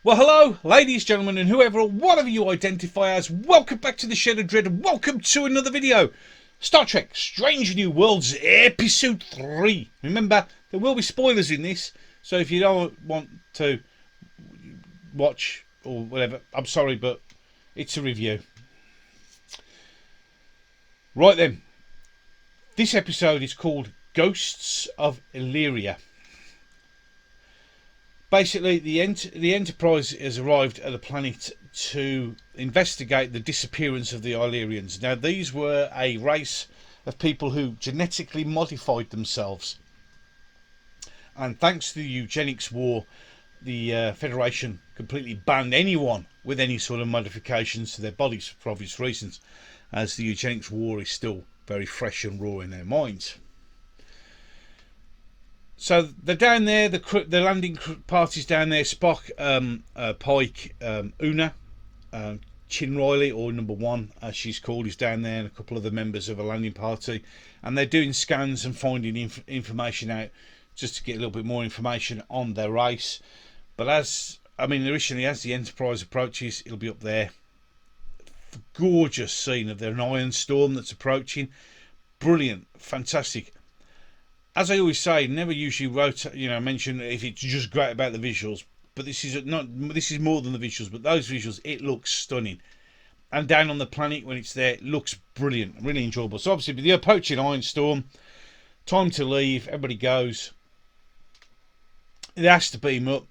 Well, hello, ladies, gentlemen, and whoever or whatever you identify as. Welcome back to the Shed of Dread, and welcome to another video. Star Trek Strange New Worlds, Episode 3. Remember, there will be spoilers in this, so if you don't want to watch or whatever, I'm sorry, but it's a review. Right then, this episode is called Ghosts of Illyria. Basically, the Enterprise has arrived at the planet to investigate the disappearance of the Ilerians. Now, these were a race of people who genetically modified themselves. And thanks to the eugenics war, the Federation completely banned anyone with any sort of modifications to their bodies for obvious reasons, as the eugenics war is still very fresh and raw in their minds. So they're down there, the landing party's down there. Spock, Pike, Una, Chin Riley, or number one as she's called, is down there, and a couple of the members of a landing party, and they're doing scans and finding information out just to get a little bit more information on their race. But originally as the Enterprise approaches, it'll be up there. Gorgeous scene of an iron storm that's approaching. Brilliant, fantastic. As I always say, never usually mention if it's just great about the visuals, but this is more than the visuals. But those visuals, it looks stunning, and down on the planet when it's there, it looks brilliant, really enjoyable. So obviously, with the approaching iron storm, time to leave. Everybody goes. It has to beam up.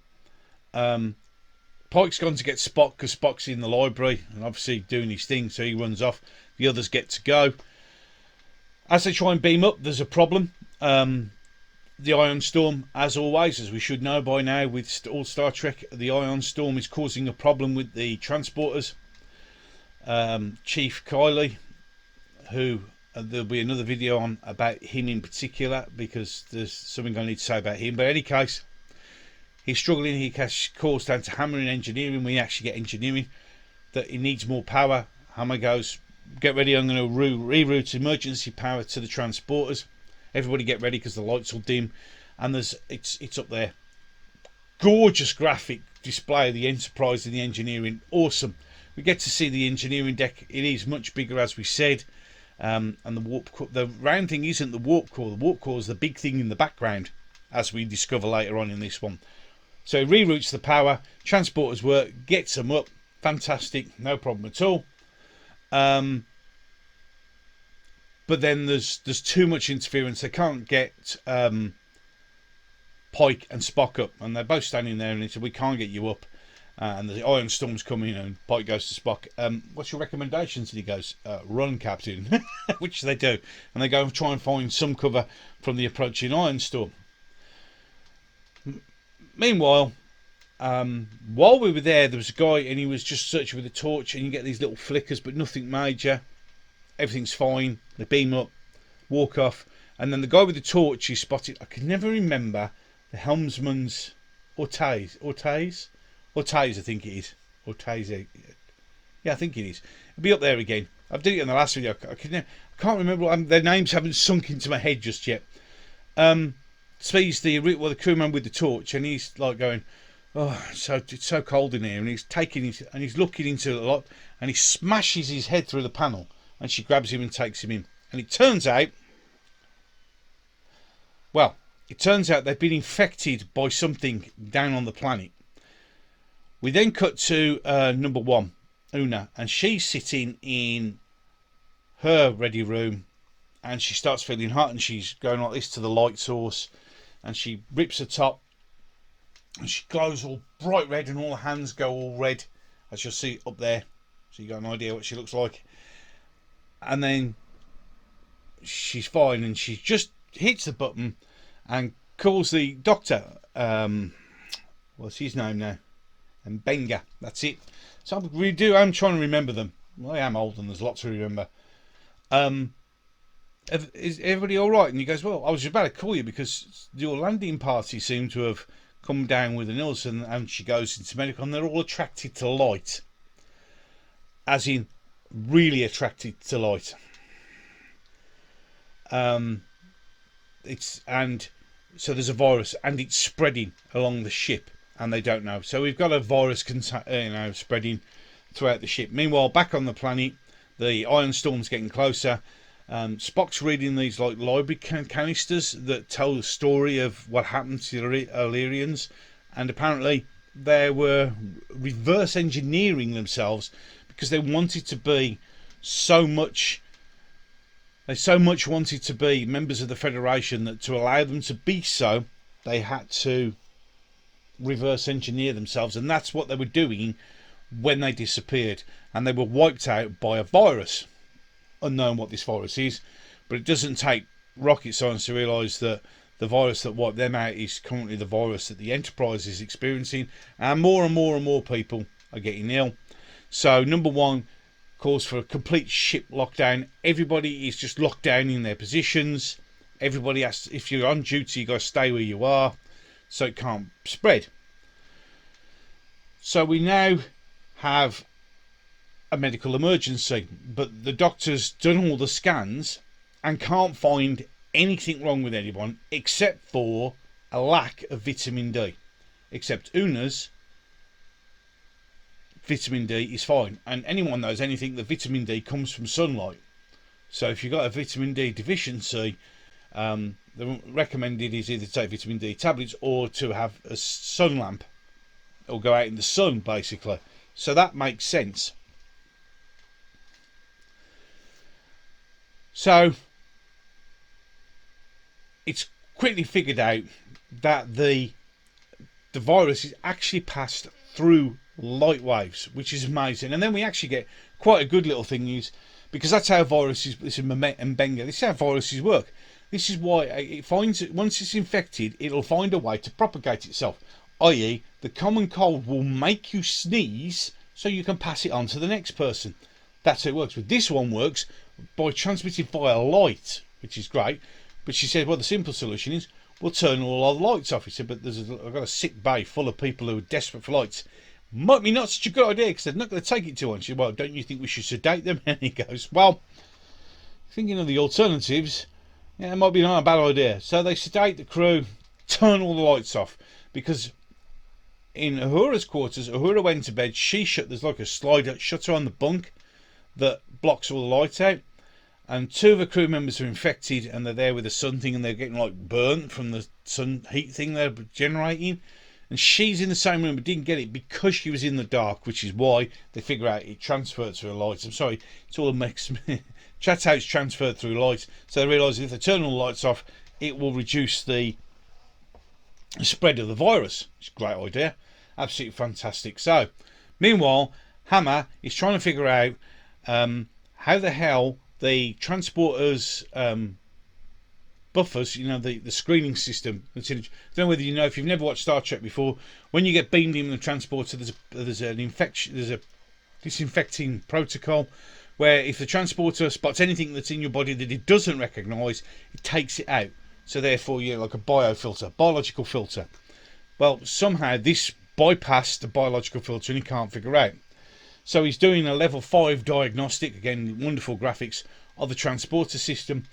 Pike's gone to get Spock because Spock's in the library and obviously doing his thing, so he runs off. The others get to go. As they try and beam up, there's a problem. The ion storm, as always, as we should know by now with all Star Trek, the ion storm is causing a problem with the transporters. Chief Kylie, who there'll be another video on about him in particular, because there's something I need to say about him. But in any case, he's struggling. He calls down to Hammer in engineering. We actually get engineering that he needs more power. Hammer goes, get ready, I'm going to reroute emergency power to the transporters. Everybody get ready because the lights will dim, and it's up there. Gorgeous graphic display of the Enterprise and the engineering. Awesome. We get to see the engineering deck. It is much bigger, as we said, and the round thing isn't the warp core. The warp core is the big thing in the background, as we discover later on in this one. So he reroutes the power. Transporters work. Gets them up. Fantastic. No problem at all. But then there's too much interference. They can't get Pike and Spock up, and they're both standing there, and they said, "We can't get you up." And the iron storm's coming, and Pike goes to Spock, "What's your recommendations?" And he goes, "Run, Captain," which they do, and they go and try and find some cover from the approaching iron storm. Meanwhile, while we were there was a guy, and he was just searching with a torch, and you get these little flickers, but nothing major. Everything's fine. They beam up, walk off, and then the guy with the torch is spotted. I can never remember the helmsman's Ortiz, I think it is. Ortiz, yeah, I think it is. It'll be up there again. I've done it in the last video. I can't remember. Their names haven't sunk into my head just yet. Sees the crewman with the torch, and he's like going, "Oh, it's so cold in here," and he's looking into the lot, and he smashes his head through the panel. And she grabs him and takes him in. And it turns out they've been infected by something down on the planet. We then cut to number one, Una, and she's sitting in her ready room, and she starts feeling hot, and she's going like this to the light source, and she rips her top, and she glows all bright red, and all her hands go all red, as you'll see up there. So you got an idea what she looks like. And then she's fine, and she just hits the button and calls the doctor. What's his name now? And Benga. That's it. So I'm trying to remember them. Well, I am old, and there's lots to remember. Is everybody all right? And he goes, "Well, I was about to call you because your landing party seemed to have come down with an illness," and she goes into medical, and they're all attracted to light, as in really attracted to light. So there's a virus, and it's spreading along the ship, and they don't know. So we've got a virus spreading throughout the ship. Meanwhile, back on the planet, the iron storm's getting closer. Spock's reading these like library canisters that tell the story of what happened to the Ilerians, and apparently they were reverse engineering themselves because they wanted to be so much wanted to be members of the Federation that to allow them to be so, they had to reverse engineer themselves, and that's what they were doing when they disappeared, and they were wiped out by a virus. Unknown what this virus is, but it doesn't take rocket science to realise that the virus that wiped them out is currently the virus that the Enterprise is experiencing, and more people are getting ill. So number one calls for a complete ship lockdown. Everybody is just locked down in their positions. Everybody has to, if you're on duty, you got to stay where you are so it can't spread. So we now have a medical emergency, but the doctor's done all the scans and can't find anything wrong with anyone except for a lack of vitamin D. Except Una's vitamin D is fine, and anyone knows anything, the vitamin D comes from sunlight. So if you've got a vitamin D deficiency, the recommended is either to take vitamin D tablets or to have a sun lamp or go out in the sun, basically. So that makes sense. So it's quickly figured out that the virus is actually passed through light waves, which is amazing. And then we actually get quite a good little thing, is because that's how viruses, this is Mbenga, this is how viruses work. This is why it finds, once it's infected, it'll find a way to propagate itself, i.e. the common cold will make you sneeze so you can pass it on to the next person. That's how it works. But this one works by transmitting via light, which is great. But she said, well, the simple solution is we'll turn all our lights off. He said, but I've got a sick bay full of people who are desperate for lights. Might be not such a good idea because they're not going to take it to one. She said, well, don't you think we should sedate them? And he goes, well, thinking of the alternatives, yeah, it might be not a bad idea. So they sedate the crew, turn all the lights off, because in Uhura's quarters, Uhura went to bed. There's like a slider shutter on the bunk that blocks all the lights out, and two of the crew members are infected, and they're there with the sun thing, and they're getting like burnt from the sun heat thing they're generating, and she's in the same room but didn't get it because she was in the dark, which is why they figure out it transferred through lights. I'm sorry, it's all a mix. Chat out, it's transferred through lights, so they realise if they turn all the lights off, it will reduce the spread of the virus. It's a great idea, absolutely fantastic. So meanwhile, Hammer is trying to figure out how the hell the transporters buffers, the screening system. I don't know whether you know, if you've never watched Star Trek before, when you get beamed in the transporter, there's an infection, there's a disinfecting protocol where if the transporter spots anything that's in your body that it doesn't recognise, it takes it out. So therefore you're like a biological filter. Well, somehow this bypassed the biological filter and he can't figure out. So he's doing a level 5 diagnostic, again wonderful graphics, of the transporter system.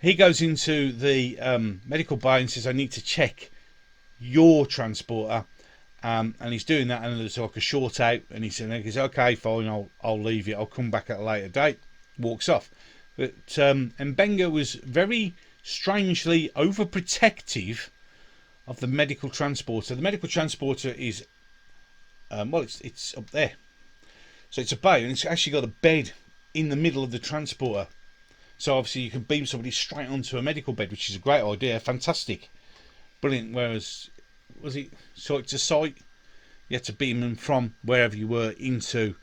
He goes into the medical bay and says, I need to check your transporter, and he's doing that, and there's like a short out, and he says, okay, fine, I'll leave you, I'll come back at a later date. Walks off. But Mbenga was very strangely overprotective of the medical transporter. The medical transporter is it's up there. So it's a bay, and it's actually got a bed in the middle of the transporter. So obviously you can beam somebody straight onto a medical bed, which is a great idea, fantastic, brilliant. Whereas, was it site to site? You had to beam them from wherever you were into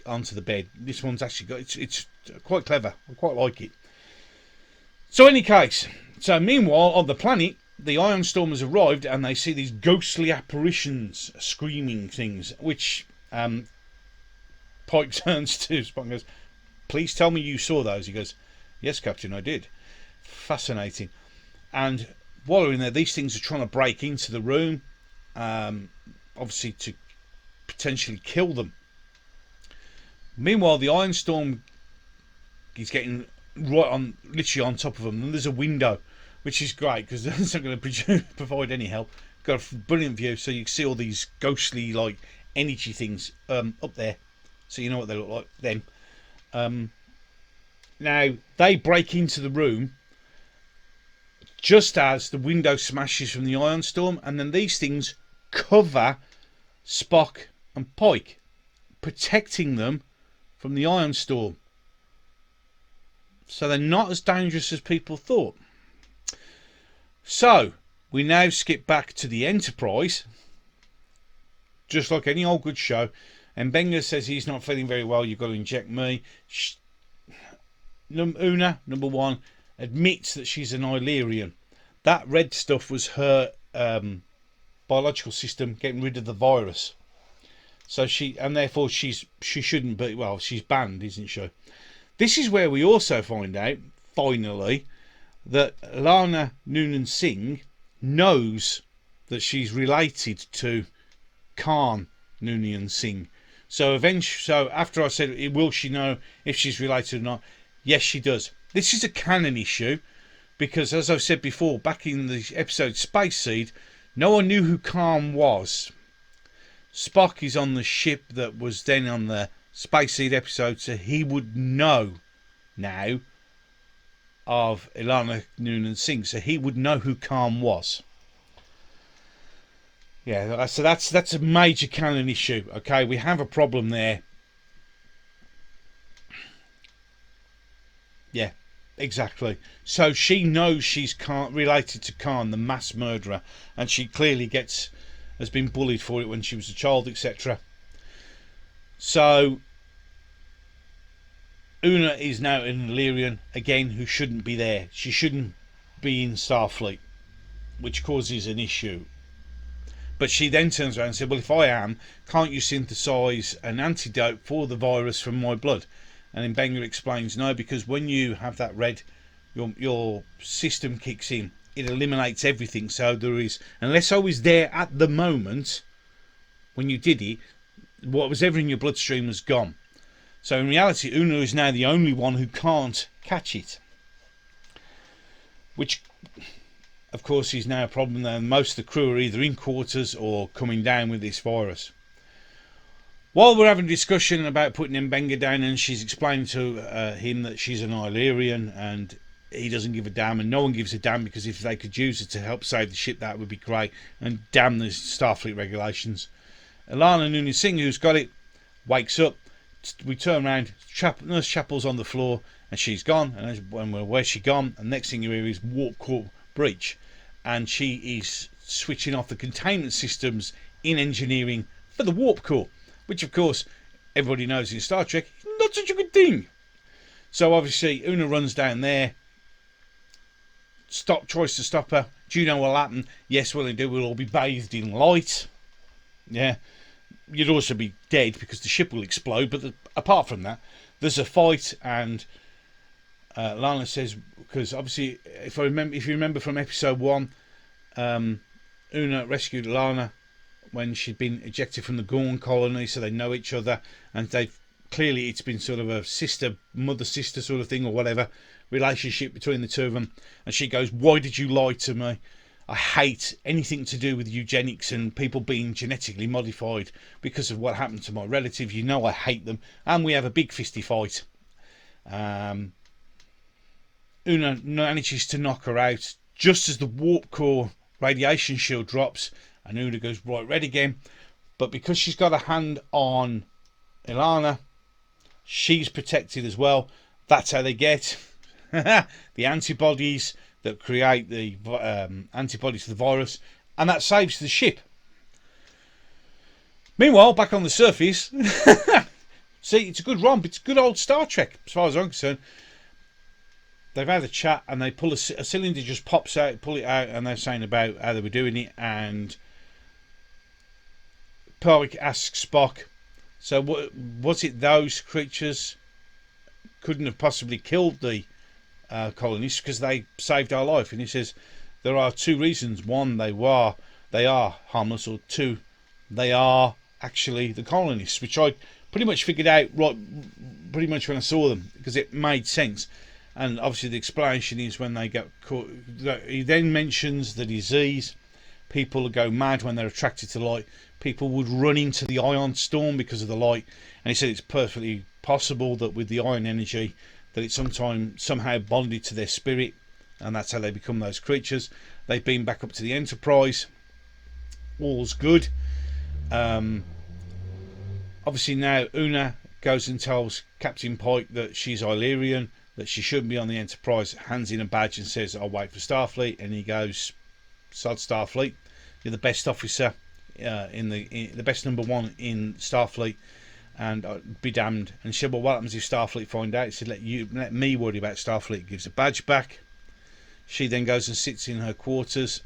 onto the bed. This one's actually got it's quite clever. I quite like it. So any case, so meanwhile on the planet, the Iron Storm has arrived, and they see these ghostly apparitions, screaming things, which Pike turns to Spock and goes, please tell me you saw those. He goes, yes, Captain, I did. Fascinating. And while they're in there, these things are trying to break into the room, obviously to potentially kill them. Meanwhile, the Iron Storm is getting literally on top of them, and there's a window, which is great because it's not going to provide any help. got a brilliant view, so you can see all these ghostly like energy things up there, so you know what they look like. Then now they break into the room just as the window smashes from the ion storm, and then these things cover Spock and Pike, protecting them from the ion storm. So they're not as dangerous as people thought. So we now skip back to the Enterprise, just like any old good show, and Benga says he's not feeling very well, you've got to inject me. Una, number one, admits that she's an Ilerian. That red stuff was her biological system getting rid of the virus. So therefore she shouldn't be, well, she's banned, isn't she? This is where we also find out, finally, that Lana Noonan Singh knows that she's related to Khan Noonan Singh. So after I said, will she know if she's related or not? Yes, she does. This is a canon issue because, as I've said before, back in the episode Space Seed, no one knew who Khan was. Spock is on the ship that was then on the Space Seed episode, so he would know now of Ilana Noonan Singh, so he would know who Khan was. Yeah, so that's a major canon issue. Okay, we have a problem there. Yeah, exactly. So she knows she's related to Khan, the mass murderer, and she clearly has been bullied for it when she was a child, etc. So Una is now an Illyrian again, who shouldn't be there. She shouldn't be in Starfleet, which causes an issue. But she then turns around and said, well, if I am, can't you synthesize an antidote for the virus from my blood? And then Benga explains, no, because when you have that red, your system kicks in. It eliminates everything. So there is, unless I was there at the moment when you did it, what was ever in your bloodstream was gone. So in reality, Una is now the only one who can't catch it. Which, of course, is now a problem. Then most of the crew are either in quarters or coming down with this virus. While we're having a discussion about putting Mbenga down, and she's explaining to him that she's an Illyrian and he doesn't give a damn, and no one gives a damn, because if they could use it to help save the ship, that would be great. And damn the Starfleet regulations. Ilana Noonan Singh, who's got it, wakes up. We turn around, Nurse Chapel's on the floor, and she's gone. And where's she gone? And next thing you hear is warp core breach, and she is switching off the containment systems in engineering for the warp core, which of course everybody knows in Star Trek is not such a good thing. So obviously Una runs down there, tries to stop her. Do you know what'll happen? Yes, well, indeed, we'll all be bathed in light. Yeah. You'd also be dead because the ship will explode. But apart from that, there's a fight, and Lana says, because obviously, if you remember from episode 1, Una rescued Lana when she'd been ejected from the Gorn colony, so they know each other, and it's been sort of a mother-sister sort of thing, or whatever relationship between the two of them. And she goes, why did you lie to me? I hate anything to do with eugenics and people being genetically modified because of what happened to my relative. You know I hate them. And we have a big fisty fight. Una manages to knock her out just as the warp core radiation shield drops, and Una goes right red again. But because she's got a hand on Ilana, she's protected as well. That's how they get the antibodies that create the antibodies to the virus, and that saves the ship. Meanwhile, back on the surface, see, it's a good romp. It's good old Star Trek, as far as I'm concerned. They've had a chat, and they pull a cylinder, just pops out, pull it out, and they're saying about how they were doing it. And Pike asks Spock, so was it those creatures couldn't have possibly killed the colonists because they saved our life? And he says there are two reasons. One, they are harmless, or two, they are actually the colonists, which I pretty much figured out pretty much when I saw them, because it made sense. And obviously the explanation is when they get caught. He then mentions the disease, people would go mad when they're attracted to light. People would run into the ion storm because of the light, and he said it's perfectly possible that with the ion energy that it's somehow bonded to their spirit, and that's how they become those creatures. They've been back up to the Enterprise. All's good. Obviously now Una goes and tells Captain Pike that she's Illyrian, that she shouldn't be on the Enterprise, hands in a badge and says, I'll wait for Starfleet, and he goes, sod Starfleet, you're the best officer, the best number one in Starfleet, and be damned. And she said, well, what happens if Starfleet find out? He said, let me worry about Starfleet. Gives a badge back. She then goes and sits in her quarters.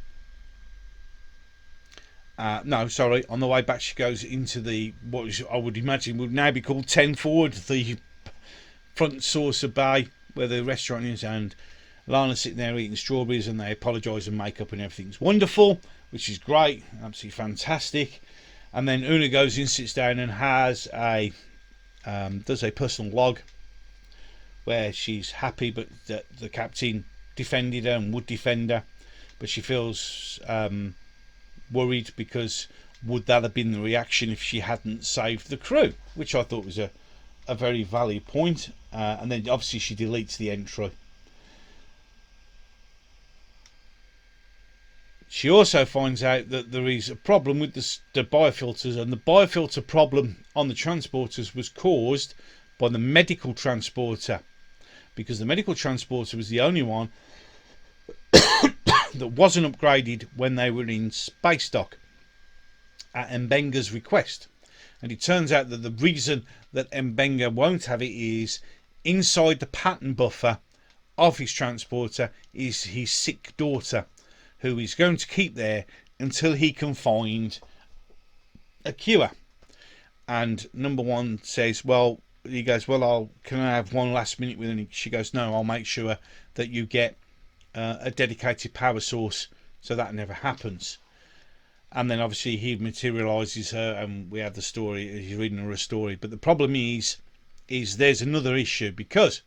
No, sorry. On the way back, she goes into what I would imagine would now be called 10 Forward, the front saucer bay where the restaurant is, and Lana's sitting there eating strawberries, and they apologise and make up, and everything's wonderful, which is great, absolutely fantastic. And then Una goes in, sits down, and has does a personal log where she's happy, but that the captain defended her and would defend her, but she feels worried because would that have been the reaction if she hadn't saved the crew, which I thought was a very valid point. And then obviously she deletes the entry. She also finds out that there is a problem with the biofilters, and the biofilter problem on the transporters was caused by the medical transporter, because the medical transporter was the only one that wasn't upgraded when they were in space dock at Mbenga's request. And it turns out that the reason that Mbenga won't have it is inside the pattern buffer of his transporter is his sick daughter, who he's going to keep there until he can find a cure. And number one says, well, he goes, well, can I have one last minute with him? She goes, no, I'll make sure that you get a dedicated power source, so that never happens. And then obviously he materialises her, and we have the story, he's reading her a story. But the problem is there's another issue, because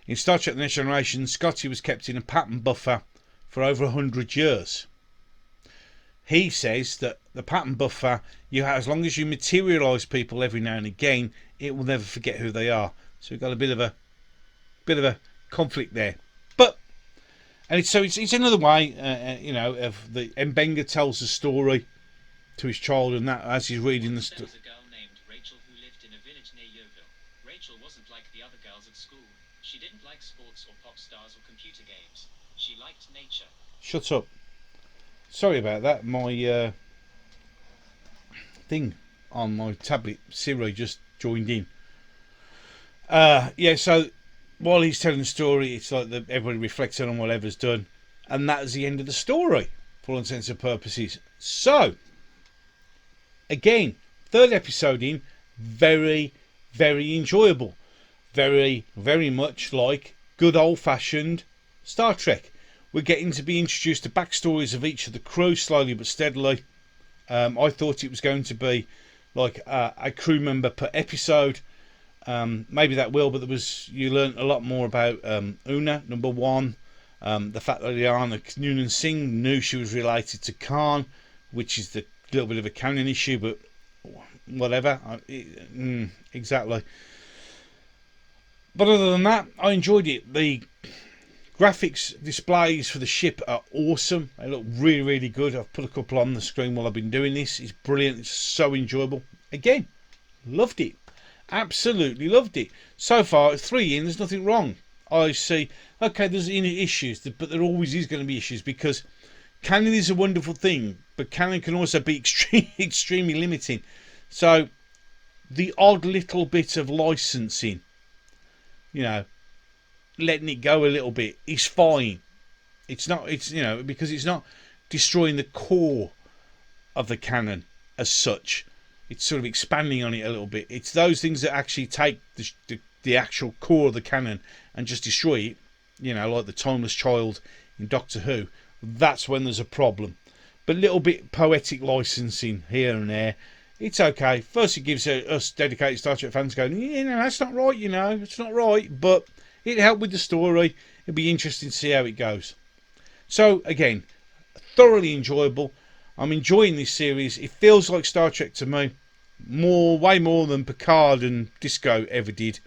in Star Trek The Next Generation, Scotty was kept in a pattern buffer for over 100 years. He says that the pattern buffer, as long as you materialise people every now and again, it will never forget who they are. So we've got a bit of a conflict there. But it's another way, of the Mbenga tells the story to his child, and that as he's reading the story. There was a girl named Rachel who lived in a village near Yeovil. Rachel wasn't like the other girls at school. She didn't like sports or pop stars or computer games. She liked nature. Shut up. Sorry about that. My thing on my tablet, Siri, just joined in. So while he's telling the story, it's like everybody reflects on whatever's done, and that is the end of the story, for all intents and purposes. So, again, third episode in, very, very enjoyable. Very, very much like good old-fashioned Star Trek. We're getting to be introduced to backstories of each of the crew, slowly but steadily. I thought it was going to be like a crew member per episode. Maybe that will, but you learnt a lot more about Una, number one. The fact that Liana Noonan Singh knew she was related to Khan, which is the little bit of a canon issue, but whatever. Exactly. But other than that, I enjoyed it. The graphics displays for the ship are awesome. They look really, really good. I've put a couple on the screen while I've been doing this. It's brilliant. It's so enjoyable. Again, loved it. Absolutely loved it. So far, 3 in, there's nothing wrong. I see, okay, there's issues, but there always is going to be issues, because canon is a wonderful thing, but canon can also be extremely limiting. So, the odd little bit of licensing, letting it go a little bit is fine. It's not, because it's not destroying the core of the canon as such. It's sort of expanding on it a little bit. It's those things that actually take the actual core of the canon and just destroy it, like the Timeless Child in Doctor Who. That's when there's a problem. But little bit poetic licensing here and there, it's okay. First it gives us dedicated Star Trek fans going, that's not right, it's not right. But it helped with the story. It'll be interesting to see how it goes. So, again, thoroughly enjoyable. I'm enjoying this series. It feels like Star Trek to me, way more than Picard and Disco ever did.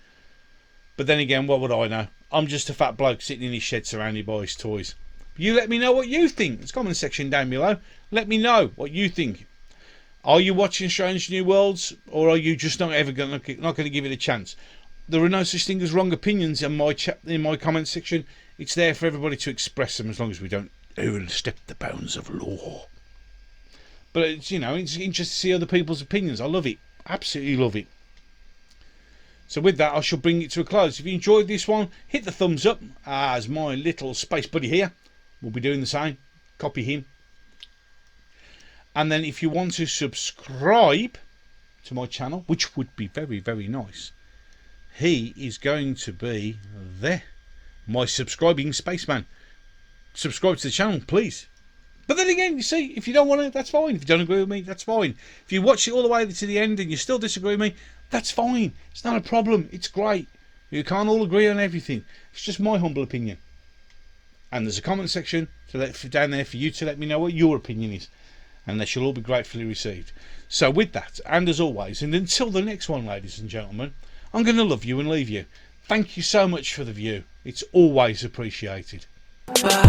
But then again, what would I know? I'm just a fat bloke sitting in his shed surrounded by his toys. You let me know what you think. It's comment section down below. Let me know what you think. Are you watching Strange New Worlds, or are you just not going to give it a chance? There are no such thing as wrong opinions in my comment section. It's there for everybody to express them, as long as we don't overstep the bounds of law. But it's, you know, it's interesting to see other people's opinions. I love it. Absolutely love it. So with that, I shall bring it to a close. If you enjoyed this one, hit the thumbs up, as my little space buddy here will be doing the same. Copy him. And then if you want to subscribe to my channel, which would be very, very nice, he is going to be there. My subscribing spaceman. Subscribe to the channel, please. But then again, you see, if you don't want to, that's fine. If you don't agree with me, that's fine. If you watch it all the way to the end and you still disagree with me, that's fine. It's not a problem. It's great. You can't all agree on everything. It's just my humble opinion. And there's a comment section down there for you to let me know what your opinion is. And they shall all be gratefully received. So with that, and as always, and until the next one, ladies and gentlemen, I'm going to love you and leave you. Thank you so much for the view. It's always appreciated. Bye.